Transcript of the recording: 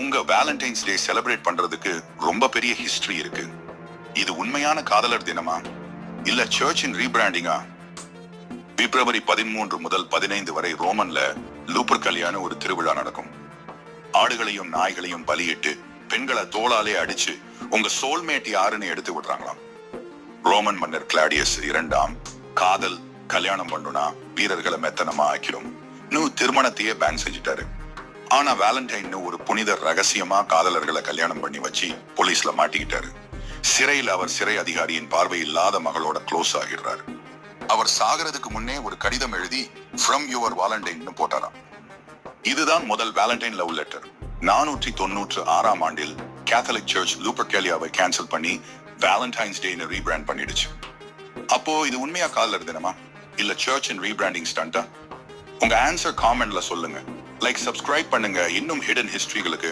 உங்க Valentine's day celebrate பண்றதுக்கு ரொம்ப பெரிய ஹிஸ்டரி இருக்கு. இது உண்மையான காதலர் தினமா இல்ல சர்ச்சின் ரீபிராண்டிங்கா? பிப்ரவரி 13 முதல் 15 வரை ரோமன்ல லூப்பர்கலியான ஒரு திருவிழா நடக்கும். ஆடுகளையும் நாய்களையும் பலியிட்டு பெண்களை தோளாலே அடிச்சு உங்க சோல்மேட் யாருன்னு எடுத்து விடுறாங்களாம். ரோமன் மன்னர் கிளாடியஸ் 2ஆம் காதல் கல்யாணம் பண்ணுனா வீரர்களை மெத்தனமா ஆக்கிடும் திருமணத்தையே பேன் செஞ்சுட்டாரு. ஆனா வேலண்டைன் ஒரு புனிதர் ரகசியமா காதலர்களை கல்யாணம் பண்ணி வச்சு போலீஸ்ல மாட்டிக்கிட்டாரு. சிறையில் அவர் சிறை அதிகாரியின் பார்வை இல்லாத மகளோட க்ளோஸ் ஆகிடுறாரு. அவர் சாகிறதுக்கு முன்னே ஒரு கடிதம் எழுதி ஃப்ரம் யுவர் வாலண்டைன் போட்டாராம். இதுதான் முதல் வேலண்டைன் லவ் லெட்டர். 496ஆம் ஆண்டில் கேத்தலிக் சர்ச் லூப்பர்கேலியாவை கேன்சல் பண்ணி வேலண்டைன்ஸ் டேன்னு ரீபிராண்ட் பண்ணிடுச்சு. அப்போ இது உண்மையா காதலர் தினமா இல்ல சர்ச்சின் ரீபிராண்டிங் ஸ்டண்டா? உங்க ஆன்சர் காமெண்ட்ல சொல்லுங்க. லைக், சப்ஸ்கிரைப் பண்ணுங்க இன்னும் ஹிடன் ஹிஸ்டரிகளுக்கு.